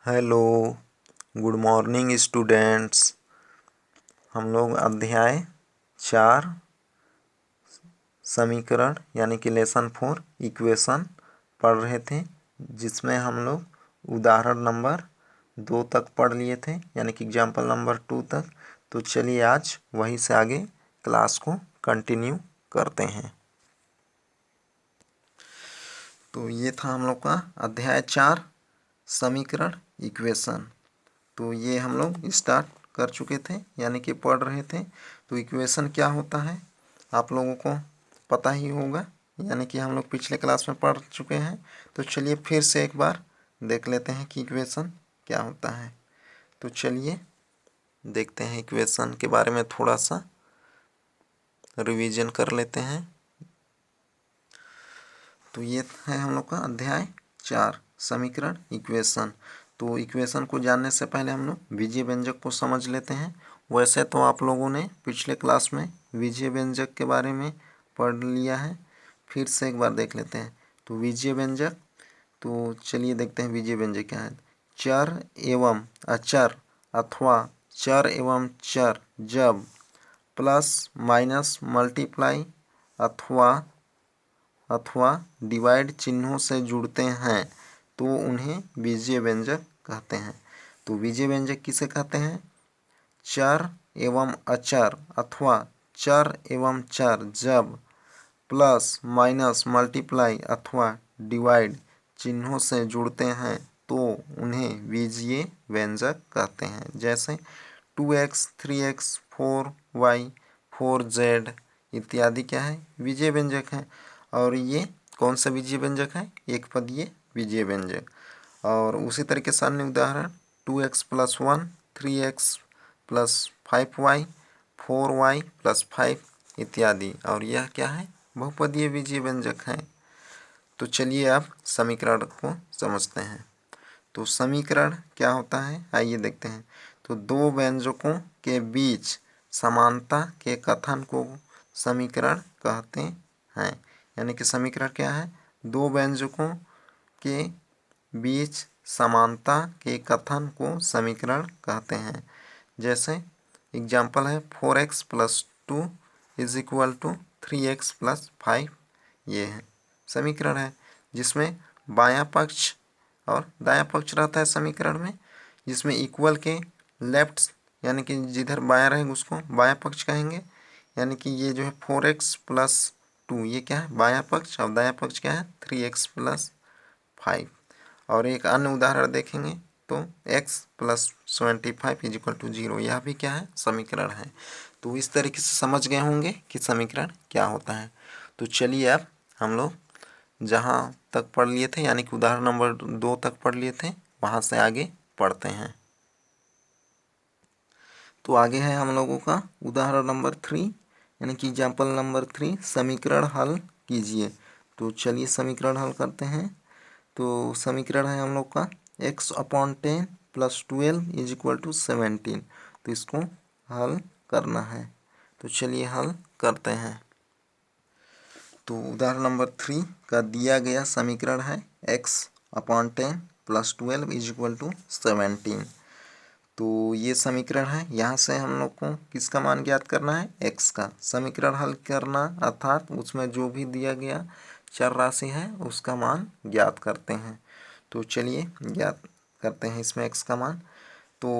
Hello, good morning students. हम लोग अध्याय 4 समीकरण यानी कि लेसन 4 इक्वेशन पढ़ रहे थे, जिसमें हम लोग उदाहरण नंबर 2 तक पढ़ लिए थे यानी कि एग्जाम्पल नंबर 2 तक। तो चलिए आज वहीं से आगे क्लास को कंटिन्यू करते हैं। तो ये था हम लोग का अध्याय 4 समीकरण इक्वेशन। तो ये हम लोग स्टार्ट कर चुके थे यानी कि पढ़ रहे थे। तो इक्वेशन क्या होता है आप लोगों को पता ही होगा, यानी कि हम लोग पिछले क्लास में पढ़ चुके हैं। तो चलिए फिर से एक बार देख लेते हैं कि इक्वेशन क्या होता है। तो चलिए देखते हैं इक्वेशन के बारे में, थोड़ा सा रिवीजन कर लेते हैं। तो ये है हम लोग का अध्याय 4 समीकरण इक्वेशन। तो इक्वेशन को जानने से पहले हम लोग बीजीय व्यंजक को समझ लेते हैं। वैसे तो आप लोगों ने पिछले क्लास में बीजीय व्यंजक के बारे में पढ़ लिया है, फिर से एक बार देख लेते हैं। तो बीजीय व्यंजक, तो चलिए देखते हैं बीजीय व्यंजक क्या है। चर एवं अचर अथवा चर एवं चर जब प्लस माइनस मल्टीप्लाई अथवा डिवाइड चिन्हों से जुड़ते हैं तो उन्हें बीजीय व्यंजक कहते हैं। तो बीजीय व्यंजक किसे कहते हैं? चर एवं अचर अथवा चर एवं चर जब प्लस माइनस मल्टीप्लाई अथवा डिवाइड चिन्हों से जुड़ते हैं तो उन्हें बीजीय व्यंजक कहते हैं। जैसे 2x, 3x, 4y, 4z इत्यादि क्या है? बीजीय व्यंजक है। और ये कौन सा बीजीय व्यंजक है? एक पदीय बीजीय व्यंजक। और उसी तरीके से अन्य उदाहरण 2x + 1, 3x + 5y, 4y + 5 इत्यादि। और यह क्या है? बहुपदीय बीजीय व्यंजक है। तो चलिए अब समीकरण को समझते हैं। तो समीकरण क्या होता है आइए देखते हैं। तो दो व्यंजकों के बीच समानता के कथन को समीकरण कहते हैं। यानी कि समीकरण क्या है? दो व्यंजकों के बीच समानता के कथन को समीकरण कहते हैं। जैसे एग्जाम्पल है 4x + 2 = 3x + 5। ये है समीकरण है जिसमें बायां पक्ष और दायां पक्ष रहता है समीकरण में, जिसमें इक्वल के लेफ्ट यानी कि जिधर बायां रहेगा उसको बायां पक्ष कहेंगे। यानी कि ये जो है 4x + 2 ये क्या है? बायां पक्ष। और दायां पक्ष क्या है? 3x + 5। और एक अन्य उदाहरण देखेंगे तो x + 75 = 0। यह भी क्या है? समीकरण है। तो इस तरीके से समझ गए होंगे कि समीकरण क्या होता है। तो चलिए अब हम लोग जहाँ तक पढ़ लिए थे यानी कि उदाहरण नंबर 2 तक पढ़ लिए थे, वहाँ से आगे पढ़ते हैं। तो आगे है हम लोगों का उदाहरण नंबर 3 यानी कि एग्जाम्पल नंबर 3 समीकरण हल कीजिए। तो चलिए समीकरण हल करते हैं। तो समीकरण है हम लोग का x/10 + 12 = 17। तो इसको हल करना है। तो चलिए हल करते हैं। तो उदाहरण नंबर 3 का दिया गया समीकरण है x/10 + 12 = 17। तो ये समीकरण है। यहाँ से हम लोग को किसका मान ज्ञात करना है? x का। समीकरण हल करना अर्थात उसमें जो भी दिया गया चर राशि है उसका मान ज्ञात करते हैं। तो चलिए ज्ञात करते हैं इसमें x का मान। तो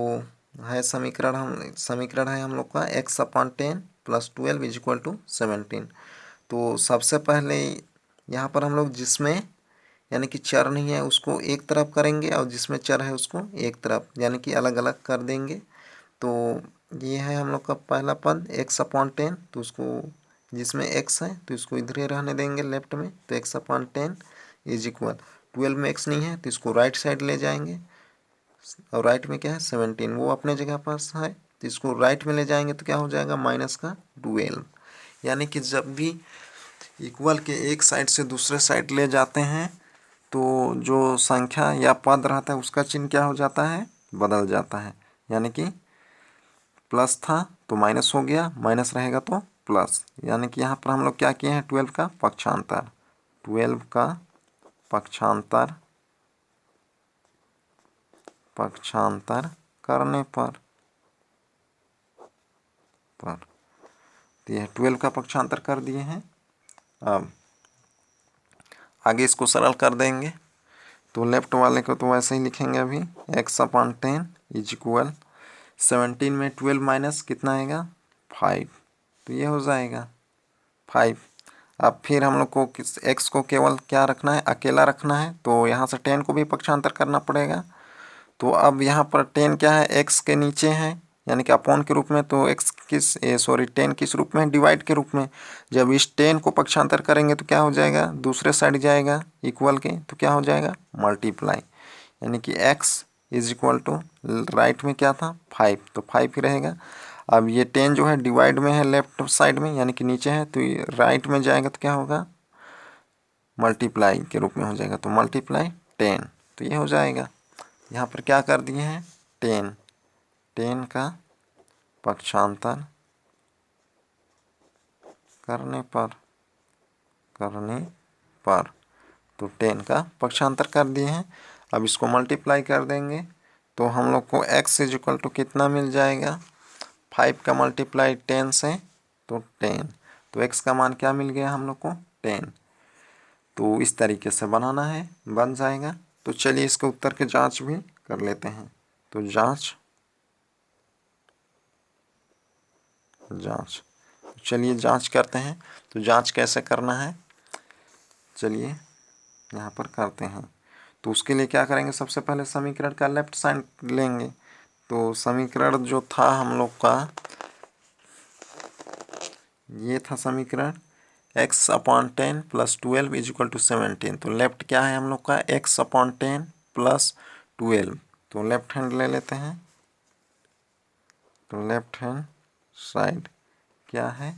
है समीकरण है हम लोग का x/10 + 12 = 17। तो सबसे पहले यहाँ पर हम लोग जिसमें यानी कि चर नहीं है उसको एक तरफ करेंगे और जिसमें चर है उसको एक तरफ यानी कि अलग अलग कर देंगे। तो ये है हम लोग का पहला पद x/10। तो उसको जिसमें x है तो इसको इधर ही रहने देंगे लेफ्ट में। तो x/10 = 12 में x नहीं है तो इसको राइट साइड ले जाएंगे। और राइट में क्या है? 17। वो अपने जगह पास है तो इसको राइट में ले जाएंगे तो क्या हो जाएगा? -12। यानी कि जब भी इक्वल के एक साइड से दूसरे साइड ले जाते हैं तो जो संख्या या पद रहता है उसका चिन्ह क्या हो जाता है? बदल जाता है। यानी कि प्लस था तो माइनस हो गया, माइनस रहेगा तो प्लस। यानी कि यहाँ पर हम लोग क्या किए हैं? 12 का पक्षांतर। 12 का पक्षांतर करने पर तो यह 12 का पक्षांतर कर दिए हैं। अब आगे इसको सरल कर देंगे, तो लेफ्ट वाले को तो वैसे ही लिखेंगे अभी, x/10 इज इक्वल 17 में 12 माइनस कितना आएगा 5, तो ये हो जाएगा 5। अब फिर हम लोग को x को केवल क्या रखना है, अकेला रखना है, तो यहाँ से 10 को भी पक्षांतर करना पड़ेगा। तो अब यहाँ पर 10 क्या है, x के नीचे है यानी कि अपॉन के रूप में, तो x 10 किस रूप में, डिवाइड के रूप में। जब इस 10 को पक्षांतर करेंगे तो क्या हो जाएगा, दूसरे साइड जाएगा इक्वल के, तो क्या हो जाएगा मल्टीप्लाई, यानी कि x is equal to right में क्या था 5, तो 5 ही रहेगा। अब ये 10 जो है डिवाइड में है लेफ्ट साइड में यानी कि नीचे है, तो ये राइट में जाएगा तो क्या होगा मल्टीप्लाई के रूप में हो जाएगा, तो मल्टीप्लाई 10, तो ये हो जाएगा। यहाँ पर क्या कर दिए हैं 10 का पक्षांतर करने पर तो 10 का पक्षांतर कर दिए हैं। अब इसको मल्टीप्लाई कर देंगे तो हम लोग को x इज इक्वल टू कितना मिल जाएगा, 5 का मल्टीप्लाई 10 से तो 10, तो x का मान क्या मिल गया हम लोग को 10। तो इस तरीके से बनाना है, बन जाएगा। तो चलिए इसके उत्तर के जांच भी कर लेते हैं। तो जांच चलिए जांच करते हैं। तो जांच कैसे करना है, चलिए यहाँ पर करते हैं। तो उसके लिए क्या करेंगे, सबसे पहले समीकरण का लेफ्ट साइड लेंगे। तो समीकरण जो था हम लोग का, ये था समीकरण x/10 + 12 इज इक्वल टू 17। तो लेफ्ट क्या है हम लोग का x/10 + 12, तो लेफ्ट हैंड ले लेते हैं। तो लेफ्ट हैंड साइड क्या है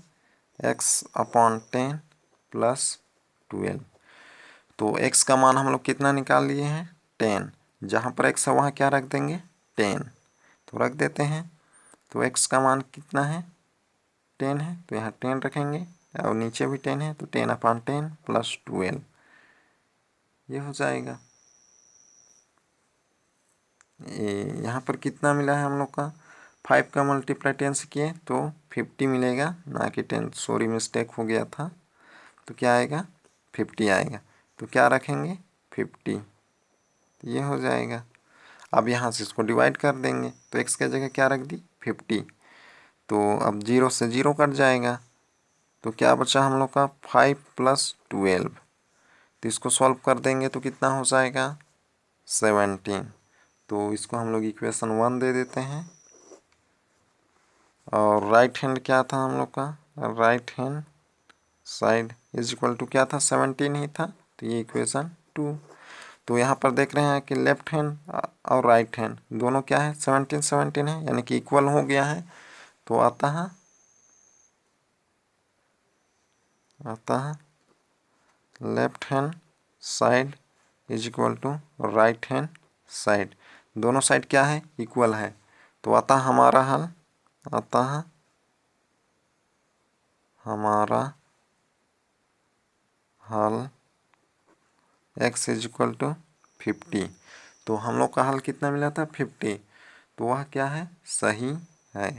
x/10 + 12। तो x का मान हम लोग कितना निकाल लिए हैं 10, जहाँ पर x है वहाँ क्या रख देंगे 10, तो रख देते हैं। तो x का मान कितना है 10 है, तो यहाँ 10 रखेंगे और नीचे भी 10 है, तो 10/10 + 12 ये हो जाएगा। यहाँ पर कितना मिला है हम लोग का, 5 का मल्टीप्लाई 10 से किए तो 50 मिलेगा, ना कि 10, सॉरी मिस्टेक हो गया था। तो क्या आएगा 50 आएगा, तो क्या रखेंगे 50, ये हो जाएगा। अब यहाँ से इसको डिवाइड कर देंगे, तो x की जगह क्या रख दी 50, तो अब 0 से 0 कट जाएगा, तो क्या बचा हम लोग का 5 + 12। तो इसको सॉल्व कर देंगे तो कितना हो जाएगा 17। तो इसको हम लोग इक्वेशन 1 दे देते हैं। और राइट हैंड क्या था हम लोग का, right hand side is equal to क्या था 17 ही था, तो ये इक्वेशन 2। तो यहाँ पर देख रहे हैं कि लेफ्ट हैंड और राइट हैंड दोनों क्या है 17 है, यानी कि इक्वल हो गया है। तो आता है left hand side is equal to right hand side, दोनों साइड क्या है इक्वल है। तो आता हमारा हल, आता है हमारा हल x इज इक्वल टू 50। तो हम लोग का हल कितना मिला था 50, तो वह क्या है सही है,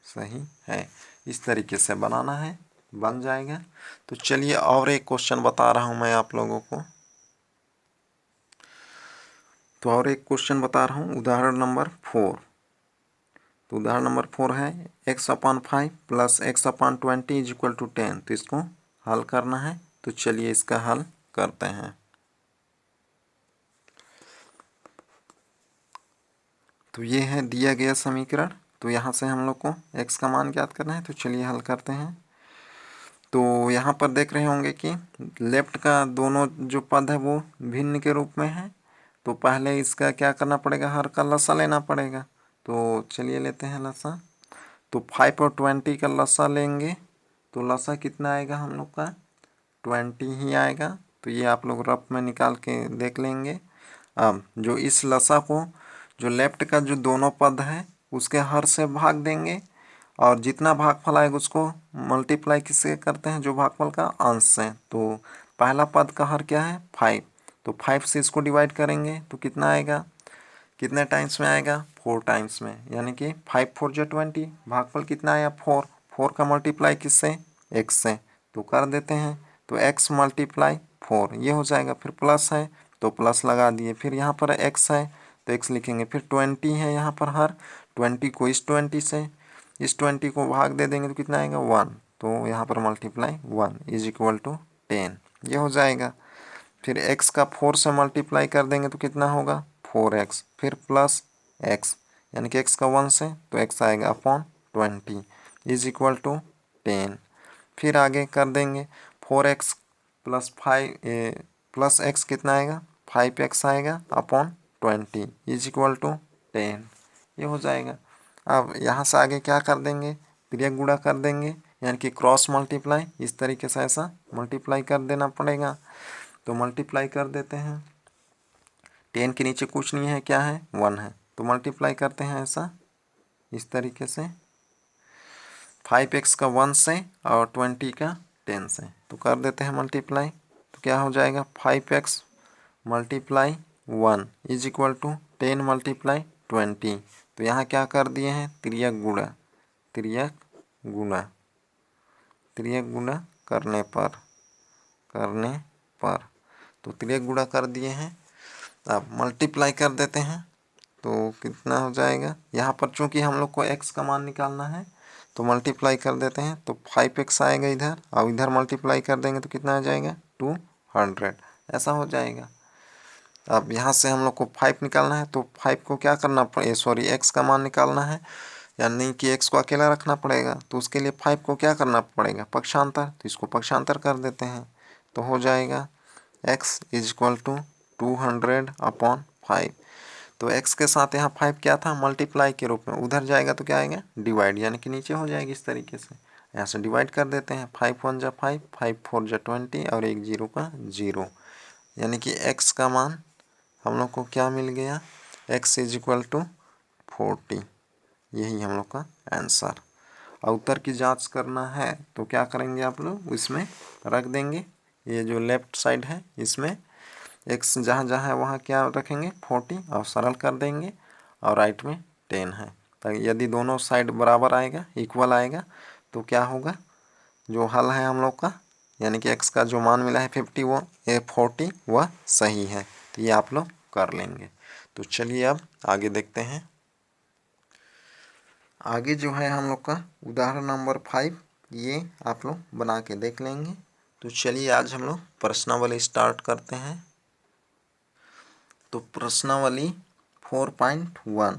सही है। इस तरीके से बनाना है, बन जाएगा। तो चलिए और एक क्वेश्चन बता रहा हूँ मैं आप लोगों को। तो और एक क्वेश्चन बता रहा हूँ, उदाहरण नंबर 4। तो उदाहरण नंबर 4 है x/5 + x/20 is equal to 10। तो इसको हल करना है, तो चलिए इसका हल करते हैं। तो ये है दिया गया समीकरण। तो यहाँ से हम लोग को x का मान ज्ञात करना है, तो चलिए हल करते हैं। तो यहाँ पर देख रहे होंगे कि लेफ्ट का दोनों जो पद है वो भिन्न के रूप में है। तो पहले इसका क्या करना पड़ेगा, हर का लसा लेना पड़ेगा। तो चलिए लेते हैं लसा। तो 5 और 20 का लसा लेंगे, तो लसा कितना आएगा हम लोग का 20 ही आएगा। तो ये आप लोग रफ में निकाल के देख लेंगे। अब जो इस लसा को, जो लेफ्ट का जो दोनों पद है उसके हर से भाग देंगे, और जितना भागफल आएगा उसको मल्टीप्लाई किससे करते हैं, जो भागफल का अंश से। तो पहला पद का हर क्या है 5, तो 5 से इसको डिवाइड करेंगे तो कितना आएगा, कितने टाइम्स में आएगा, 4 टाइम्स में, यानी कि 5 4 जो 20, भागफल कितना आया 4, 4 का मल्टीप्लाई किससे, x से, तो कर देते हैं। तो x मल्टीप्लाई 4 ये हो जाएगा, फिर प्लस है तो प्लस लगा दिए, फिर यहाँ पर x है तो x लिखेंगे, फिर 20 है यहाँ पर, हर 20 को इस 20 से, इस 20 को भाग दे देंगे तो कितना आएगा 1, तो यहाँ पर मल्टीप्लाई 1 इज इक्वल टू 10 ये हो जाएगा। फिर x का 4 से मल्टीप्लाई कर देंगे तो कितना होगा 4x, फिर प्लस x, यानी कि x का 1 से तो x आएगा अपॉन 20 इज इक्वल टू 10। फिर आगे कर देंगे 4x प्लस 5 प्लस x कितना आएगा 5x आएगा अपॉन 20 इज इक्वल टू 10 ये हो जाएगा। अब यहाँ से आगे क्या कर देंगे, तिर्यक गुणा कर देंगे, यानी कि क्रॉस मल्टीप्लाई, इस तरीके से ऐसा मल्टीप्लाई कर देना पड़ेगा। तो मल्टीप्लाई कर देते हैं, 10 के नीचे कुछ नहीं है, क्या है 1 है, तो मल्टीप्लाई करते हैं ऐसा इस तरीके से, 5x का 1 से और 20 का 10 से, तो कर देते हैं मल्टीप्लाई, तो क्या हो जाएगा 5x multiply 1 is equal to 10 multiply 20। तो यहाँ क्या कर दिए हैं, तिर्यक गुणा, तिर्यक गुणा, तिर्यक गुणा करने पर तो तिर्यक गुणा कर दिए हैं। अब मल्टीप्लाई कर देते हैं तो कितना हो जाएगा, यहाँ पर चूंकि हम लोग को x का मान निकालना है तो मल्टीप्लाई कर देते हैं, तो 5x आएगा इधर और इधर मल्टीप्लाई कर देंगे तो कितना आ जाएगा 200, ऐसा हो जाएगा। अब यहाँ से हम लोग को 5 निकालना है, तो 5 को क्या करना पड़ेगा, सॉरी x का मान निकालना है, यानी कि x को अकेला रखना पड़ेगा, तो उसके लिए 5 को क्या करना पड़ेगा पक्षांतर, तो इसको पक्षांतर कर देते हैं, तो हो जाएगा x is equal to 200 upon 5। तो x के साथ यहाँ 5 क्या था मल्टीप्लाई के रूप में, उधर जाएगा तो क्या आएगा डिवाइड, यानी कि नीचे हो जाएगी इस तरीके से, यहाँ से डिवाइड कर देते हैं, 5 1 जा 5, 5 4 जा 20 और एक 0 का 0, यानी कि x का मान हम लोग को क्या मिल गया, x इज इक्वल टू 40, यही हम लोग का आंसर। और उत्तर की जांच करना है तो क्या करेंगे आप लोग, इसमें रख देंगे, ये जो लेफ्ट साइड है इसमें x जहाँ जहाँ है वहाँ क्या रखेंगे 40 और सरल कर देंगे, और राइट में 10 है, ताकि यदि दोनों साइड बराबर आएगा इक्वल आएगा तो क्या होगा, जो हल है हम लोग का, यानी कि x का जो मान मिला है 50 वो 40 वह सही है, तो ये आप लोग कर लेंगे। तो चलिए अब आगे देखते हैं। आगे जो है हम लोग का उदाहरण नंबर 5, ये आप लोग बना के देख लेंगे। तो चलिए आज हम लोग प्रश्नावली स्टार्ट करते हैं। तो प्रश्नावली 4.1,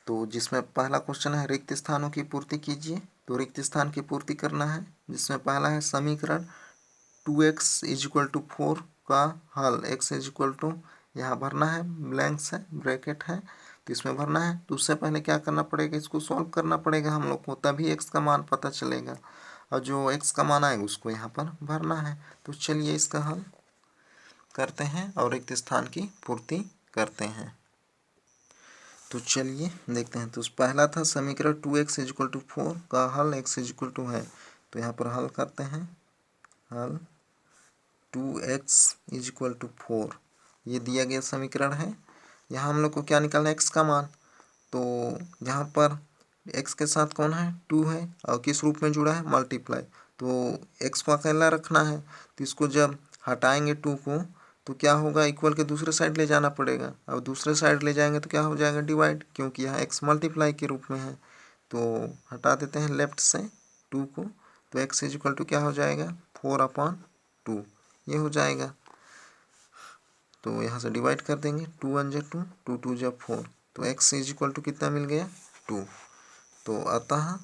तो जिसमें पहला क्वेश्चन है रिक्त स्थानों की पूर्ति कीजिए। तो रिक्त स्थान की पूर्ति करना है, जिसमें पहला है समीकरण 2x इज इक्वल टू 4 का हल, x इज इक्वल टू यहाँ भरना है, ब्लैंक्स है ब्रैकेट है तो इसमें भरना है। तो उससे पहले क्या करना पड़ेगा, इसको सॉल्व करना पड़ेगा हम लोग को, तभी x का मान पता चलेगा, और जो x का मान आएगा उसको यहाँ पर भरना है। तो चलिए इसका हल करते हैं और रिक्त स्थान की पूर्ति करते हैं। तो चलिए देखते हैं। तो पहला था समीकरण 2x इज इक्वल टू 4 का हल x इज इक्वल टू है, तो यहाँ पर हल करते हैं। हल 2x इज इक्वल टू 4, ये दिया गया समीकरण है। यहाँ हम लोग को क्या निकालना है, x का मान। तो यहाँ पर x के साथ कौन है 2 है, और किस रूप में जुड़ा है मल्टीप्लाई, तो x को अकेला रखना है, तो इसको जब हटाएंगे 2 को तो क्या होगा, इक्वल के दूसरे साइड ले जाना पड़ेगा, और दूसरे साइड ले जाएंगे तो क्या हो जाएगा डिवाइड, क्योंकि यहाँ x मल्टीप्लाई के रूप में है। तो हटा देते हैं लेफ्ट से 2 को, तो x इज इक्वल टू क्या हो जाएगा 4/2, ये हो जाएगा। तो यहाँ से डिवाइड कर देंगे, 2 1 जा 2, 2 2 जा 4, तो x इज इक्वल टू कितना मिल गया 2। तो अतः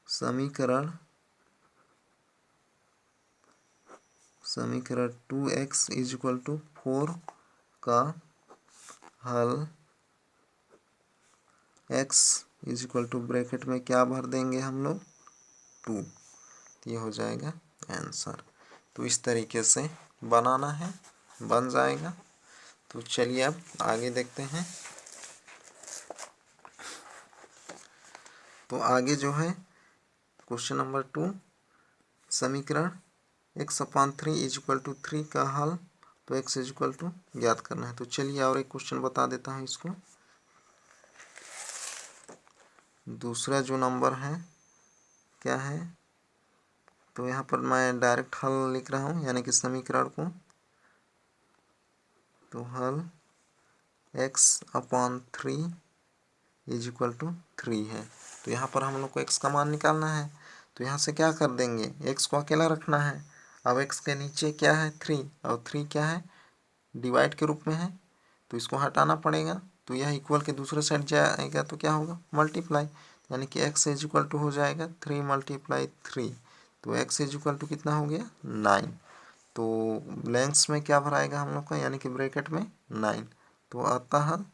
समीकरण 2x इज इक्वल टू 4 का हल x is equal to bracket में क्या भर देंगे हम लोग 2, ये हो जाएगा आंसर। तो इस तरीके से बनाना है, बन जाएगा। तो चलिए अब आगे देखते हैं। तो आगे जो है क्वेश्चन नंबर 2, समीकरण x/3 = 3 का हल, तो x = ज्ञात करना है। तो चलिए और एक क्वेश्चन बता देता हूँ इसको। दूसरा जो नंबर है क्या है, तो यहाँ पर मैं डायरेक्ट हल लिख रहा हूँ, यानी कि समीकरण को। तो हल x/3 = 3 है। तो यहाँ पर हम लोग को x का मान निकालना है। तो यहाँ से क्या कर देंगे, x को अकेला रखना है। अब x के नीचे क्या है 3, और 3 क्या है, डिवाइड के रूप में है, तो इसको हटाना पड़ेगा। तो यह इक्वल के दूसरे साइड जाएगा तो क्या होगा, मल्टीप्लाई, यानी कि x = हो जाएगा 3 × 3। तो x = कितना हो गया, 9। तो लेंस में क्या भराएगा हम लोग का, यानी कि ब्रैकेट में 9। तो अतः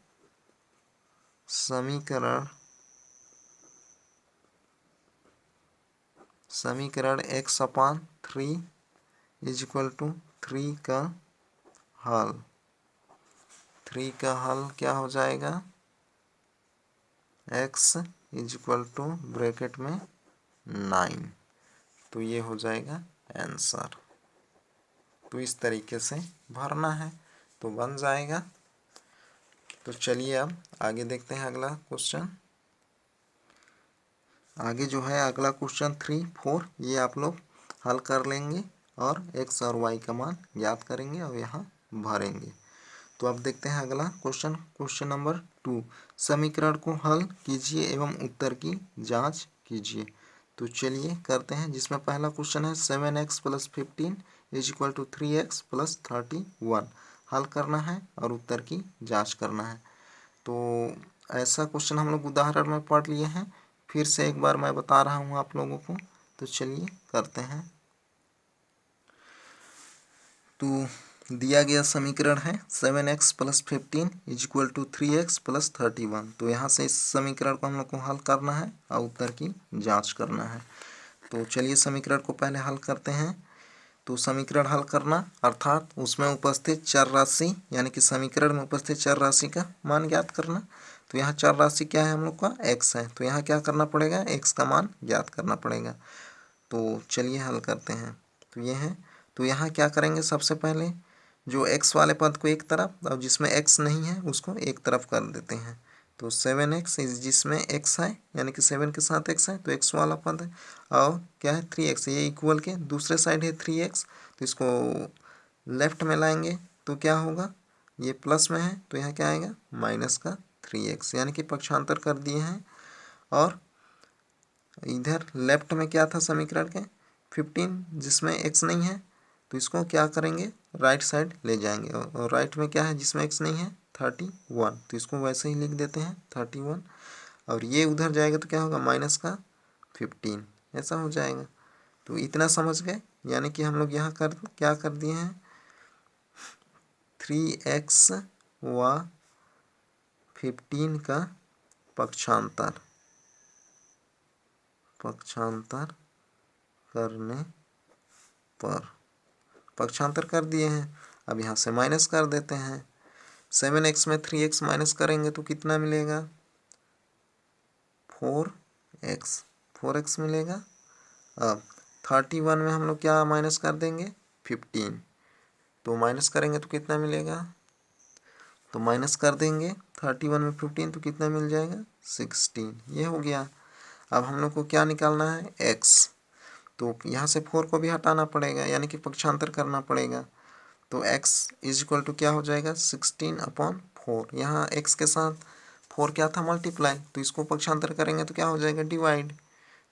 समीकरण x/3 = 3 का हल, 3 का हल क्या हो जाएगा, x = ब्रैकेट में 9। तो ये हो जाएगा आंसर। तो इस तरीके से भरना है तो बन जाएगा। तो चलिए अब आगे देखते हैं अगला क्वेश्चन। आगे जो है अगला क्वेश्चन 3, 4 ये आप लोग हल कर लेंगे और x और y का मान ज्ञात करेंगे और यहाँ भरेंगे। तो अब देखते हैं अगला क्वेश्चन, क्वेश्चन नंबर 2। समीकरण को हल कीजिए एवं उत्तर की जांच कीजिए। तो चलिए करते हैं, जिसमें पहला क्वेश्चन है 7x + 15 = 3x + 31। हल करना है और उत्तर की जांच करना है। तो ऐसा क्वेश्चन हम लोग उदाहरण में पढ़ लिए हैं, फिर से एक बार मैं बता रहा हूँ आप लोगों को। तो चलिए करते हैं। तो दिया गया समीकरण है 7x + 15 = 3x + 31। तो यहाँ से इस समीकरण को हम लोग को हल करना है और उत्तर की जांच करना है। तो चलिए समीकरण को पहले हल करते हैं। तो समीकरण हल करना अर्थात उसमें उपस्थित चर राशि, यानी कि समीकरण में उपस्थित चर राशि का मान ज्ञात करना। तो यहाँ चर राशि क्या है हम लोग का, x है। तो यहाँ क्या करना पड़ेगा, x का मान ज्ञात करना पड़ेगा। तो चलिए हल करते हैं। तो ये है, तो यहाँ क्या करेंगे, सबसे पहले जो x वाले पद को एक तरफ और जिसमें x नहीं है उसको एक तरफ कर देते हैं। तो 7x जिसमें x है, यानी कि 7 के साथ x है, तो x वाला पद है। और क्या है 3x, ये इक्वल के दूसरे साइड है 3x, तो इसको लेफ्ट में लाएंगे तो क्या होगा, ये प्लस में है तो यहाँ क्या आएगा, माइनस का 3x, यानी कि पक्षांतर कर दिए हैं। और इधर लेफ्ट में क्या था समीकरण के 15, जिसमें x नहीं है, तो इसको क्या करेंगे, राइट साइड ले जाएंगे। और राइट में क्या है जिसमें x नहीं है, 31, तो इसको वैसे ही लिख देते हैं 31। और ये उधर जाएगा तो क्या होगा, माइनस का 15, ऐसा हो जाएगा। तो इतना समझ गए, यानी कि हम लोग यहाँ क्या कर दिए हैं, 3x व 15 का पक्षांतर करने पर पक्षांतर कर दिए हैं। अब यहाँ से माइनस कर देते हैं। 7x में 3x माइनस करेंगे तो कितना मिलेगा, 4x मिलेगा। अब 31 में हम लोग क्या माइनस कर देंगे, 15, तो माइनस करेंगे तो कितना मिलेगा, तो माइनस कर देंगे 31 में 15 तो कितना मिल जाएगा, 16। ये हो गया। अब हम लोग को क्या निकालना है, x। तो यहाँ से 4 को भी हटाना पड़ेगा, यानी कि पक्षांतर करना पड़ेगा। तो x = क्या हो जाएगा, 16/4। यहाँ x के साथ 4 क्या था, मल्टीप्लाई, तो इसको पक्षांतर करेंगे तो क्या हो जाएगा, डिवाइड।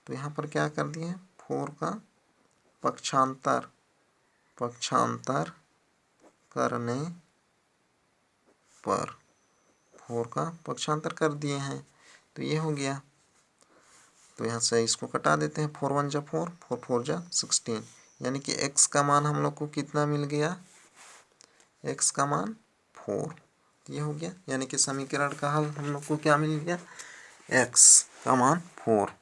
तो यहाँ पर क्या कर दिए, 4 का पक्षांतर करने पर 4 का पक्षांतर कर दिए हैं। तो ये हो गया। तो यहाँ से इसको कटा देते हैं, 4 1 जा 4, 4 4 जा 16, यानी कि x का मान हम लोग को कितना मिल गया, x का मान 4। ये हो गया, यानी कि समीकरण का हल हम लोग को क्या मिल गया, x का मान 4।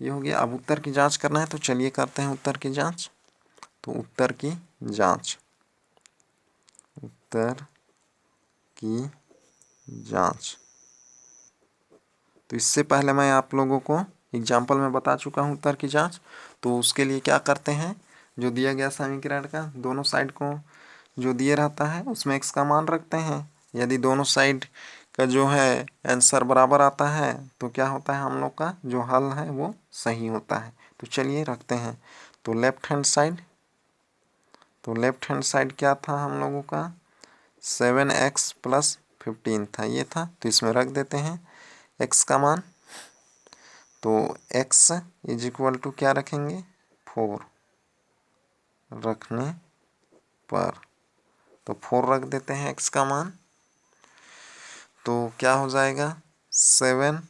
ये हो गया। अब उत्तर की जांच करना है, तो चलिए करते हैं उत्तर की जांच। तो उत्तर की जांच, तो इससे पहले मैं आप लोगों को एग्जाम्पल में बता चुका हूँ उत्तर की जांच। तो उसके लिए क्या करते हैं, जो दिया गया समीकरण का दोनों साइड को जो दिए रहता है उसमें x का मान रखते हैं। यदि दोनों साइड का जो है आंसर बराबर आता है तो क्या होता है, हम लोग का जो हल है वो सही होता है। तो चलिए रखते हैं। तो लेफ्ट हैंड साइड क्या था हम लोगों का, 7x + 15 था, ये था। तो इसमें रख देते हैं x का मान। तो x = क्या रखेंगे, 4 रखने पर। तो 4 रख देते हैं x का मान। तो क्या हो जाएगा, 7,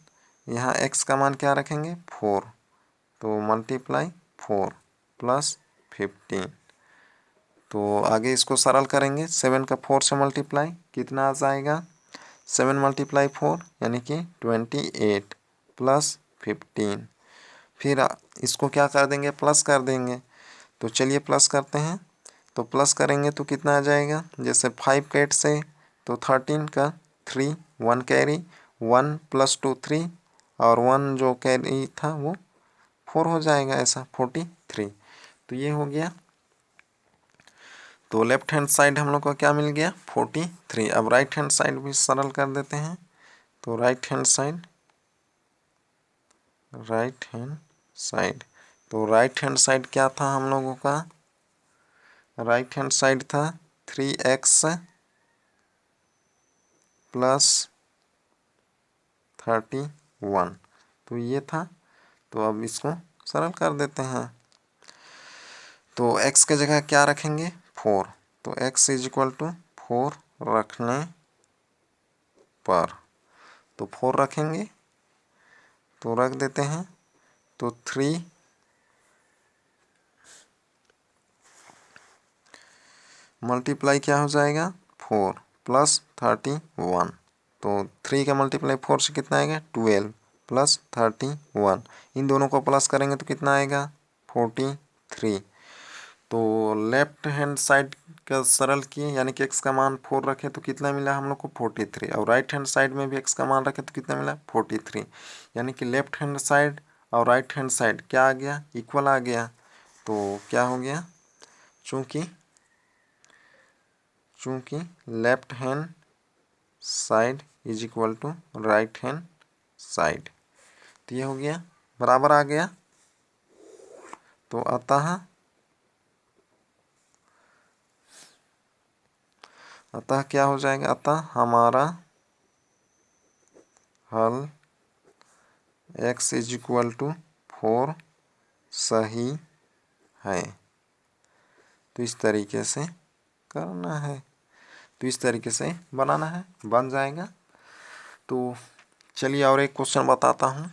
यहाँ x का मान क्या रखेंगे, 4। तो × 4 + 15। तो आगे इसको सरल करेंगे। 7 का 4 से मल्टीप्लाई कितना आ जाएगा, 7 × 4 यानी कि 28 + 15। फिर इसको क्या कर देंगे, प्लस कर देंगे। तो चलिए प्लस करते हैं। तो प्लस करेंगे तो कितना आ जाएगा, जैसे 5 का 8 से तो 13 का 3, 1 कैरी, 1 + 2 3 और 1 जो कैरी था वो 4 हो जाएगा, ऐसा 43। तो ये हो गया। तो लेफ्ट हैंड साइड हम लोग को क्या मिल गया, 43। अब राइट हैंड साइड भी सरल कर देते हैं। तो राइट हैंड साइड क्या था हम लोगों का, राइट हैंड साइड था 3x + 31। तो ये था। तो अब इसको सरल कर देते हैं। तो x के जगह क्या रखेंगे, 4। तो x = 4 रखने पर। तो 4 रखेंगे तो रख देते हैं। तो 3 मल्टीप्लाई क्या हो जाएगा, 4 + 31। तो 3 का मल्टीप्लाई 4 से कितना आएगा, 12 + 31। इन दोनों को प्लस करेंगे तो कितना आएगा, 43। तो लेफ्ट हैंड साइड का सरल किए, यानी कि x का मान 4 रखे तो कितना मिला हम लोग को, 43। और राइट हैंड साइड में भी x का मान रखे तो कितना मिला, 43। यानी कि लेफ्ट हैंड साइड और राइट हैंड साइड क्या आ गया, इक्वल आ गया। तो क्या हो गया, चूँकि left hand side = right hand side. तो ये हो गया, बराबर आ गया। तो अतः क्या हो जाएगा, अतः हमारा हल x = 4 सही है। तो इस तरीके से करना है, तो इस तरीके से बनाना है, बन जाएगा। तो चलिए और एक क्वेश्चन बताता हूँ।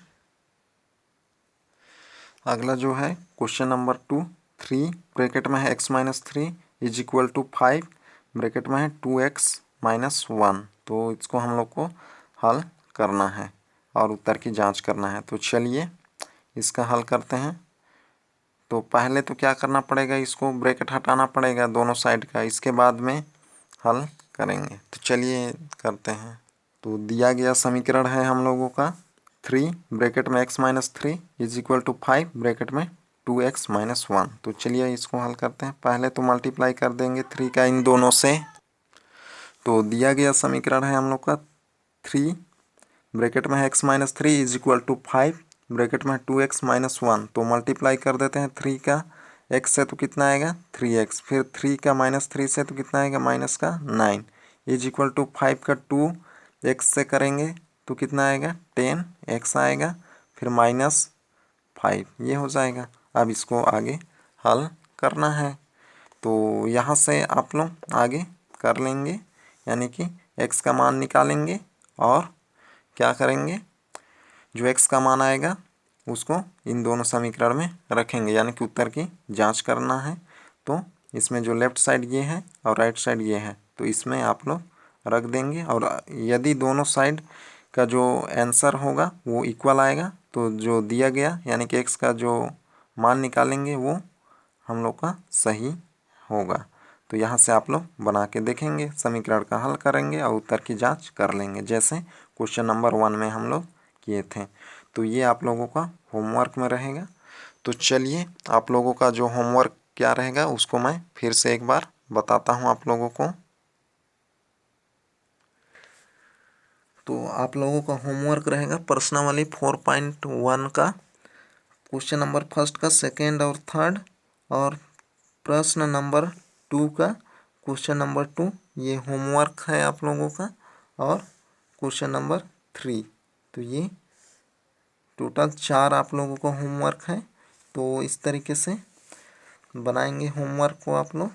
अगला जो है क्वेश्चन नंबर 2, 3 ब्रैकेट में है x - 3 = 5 ब्रैकेट में है 2x - 1। तो इसको हम लोग को हल करना है और उत्तर की जांच करना है। तो चलिए इसका हल करते हैं। तो पहले तो क्या करना पड़ेगा, इसको ब्रैकेट हटाना पड़ेगा दोनों साइड का, इसके बाद में हल करेंगे। तो चलिए करते हैं। तो दिया गया समीकरण है हम लोगों का 3 ब्रैकेट में x - 3 = 5 ब्रैकेट में 2x - 1। तो चलिए इसको हल करते हैं। पहले तो मल्टीप्लाई कर देंगे 3 का इन दोनों से। तो दिया गया समीकरण है हम लोग का 3 ब्रैकेट में x - 3 = 5 ब्रैकेट में 2x - 1। तो मल्टीप्लाई कर देते हैं 3 का x से तो कितना आएगा, 3x। फिर 3 का -3 से तो कितना आएगा, -9 = 5 का 2x से करेंगे तो कितना आएगा, 10x आएगा। फिर -5 ये हो जाएगा। अब इसको आगे हल करना है। तो यहाँ से आप लोग आगे कर लेंगे, यानी कि x का मान निकालेंगे और क्या करेंगे, जो x का मान आएगा उसको इन दोनों समीकरण में रखेंगे, यानी कि उत्तर की जांच करना है। तो इसमें जो लेफ़्ट साइड ये है और राइट साइड ये है, तो इसमें आप लोग रख देंगे। और यदि दोनों साइड का जो आंसर होगा वो इक्वल आएगा तो जो दिया गया यानी कि x का जो मान निकालेंगे वो हम लोग का सही होगा। तो यहाँ से आप लोग बना के देखेंगे, समीकरण का हल करेंगे और उत्तर की जांच कर लेंगे, जैसे क्वेश्चन नंबर 1 में हम लोग किए थे। तो ये आप लोगों का होमवर्क में रहेगा। तो चलिए आप लोगों का जो होमवर्क क्या रहेगा उसको मैं फिर से एक बार बताता हूँ आप लोगों को। तो आप लोगों का होमवर्क रहेगा प्रश्नावली 4.1 का क्वेश्चन नंबर फर्स्ट का सेकेंड और थर्ड, और प्रश्न नंबर 2 का क्वेश्चन नंबर 2, ये होमवर्क है आप लोगों का, और क्वेश्चन नंबर 3। तो ये टोटल 4 आप लोगों का होमवर्क है। तो इस तरीके से बनाएंगे होमवर्क को आप लोग।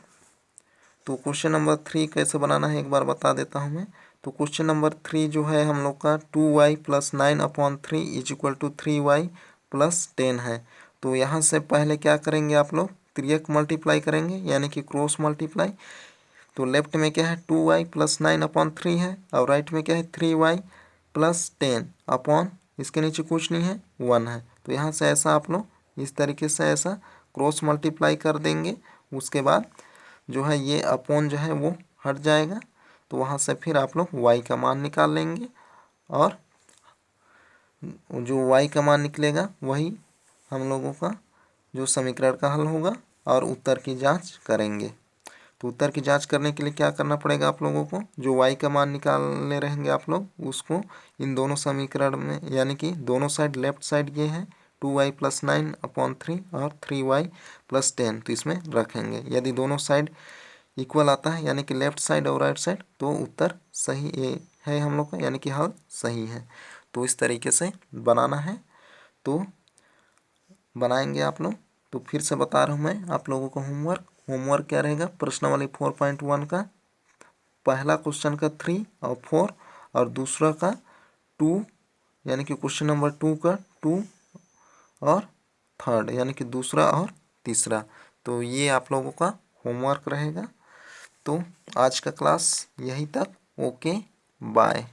तो क्वेश्चन नंबर 3 कैसे बनाना है एक बार बता देता हूँ मैं। तो क्वेश्चन नंबर 3 जो है हम लोग का 2y + 9/3 = 3y + 10 है। तो यहाँ से पहले क्या करेंगे आप लोग, त्रियक मल्टीप्लाई करेंगे यानी कि क्रॉस मल्टीप्लाई। तो लेफ्ट में क्या है 2y + 9/3 है, और राइट में क्या है 3y + 10 अपॉन, इसके नीचे कुछ नहीं है 1 है। तो यहाँ से ऐसा आप लोग इस तरीके से ऐसा क्रॉस मल्टीप्लाई कर देंगे। उसके बाद जो है ये अपॉन जो है वो हट जाएगा। तो वहाँ से फिर आप लोग y का मान निकाल लेंगे, और जो y का मान निकलेगा वही हम लोगों का जो समीकरण का हल होगा, और उत्तर की जांच करेंगे। तो उत्तर की जांच करने के लिए क्या करना पड़ेगा आप लोगों को, जो y का मान निकालने रहेंगे आप लोग उसको इन दोनों समीकरण में, यानी कि दोनों साइड, लेफ्ट साइड ये है 2y + 9/3 और 3y + 10, तो इसमें रखेंगे। यदि दोनों साइड इक्वल आता है यानी कि लेफ्ट साइड और राइट साइड, तो उत्तर सही है हम लोग का, यानी कि हल सही है। तो इस तरीके से बनाना है। तो बनाएंगे आप लोग। तो फिर से बता रहा हूँ मैं आप लोगों को होमवर्क क्या रहेगा, प्रश्नावली 4.1 का पहला क्वेश्चन का 3 और 4, और दूसरा का 2, यानी कि क्वेश्चन नंबर 2 का 2 और थर्ड, यानी कि दूसरा और तीसरा। तो ये आप लोगों का होमवर्क रहेगा। तो आज का क्लास यहीं तक। Okay, bye.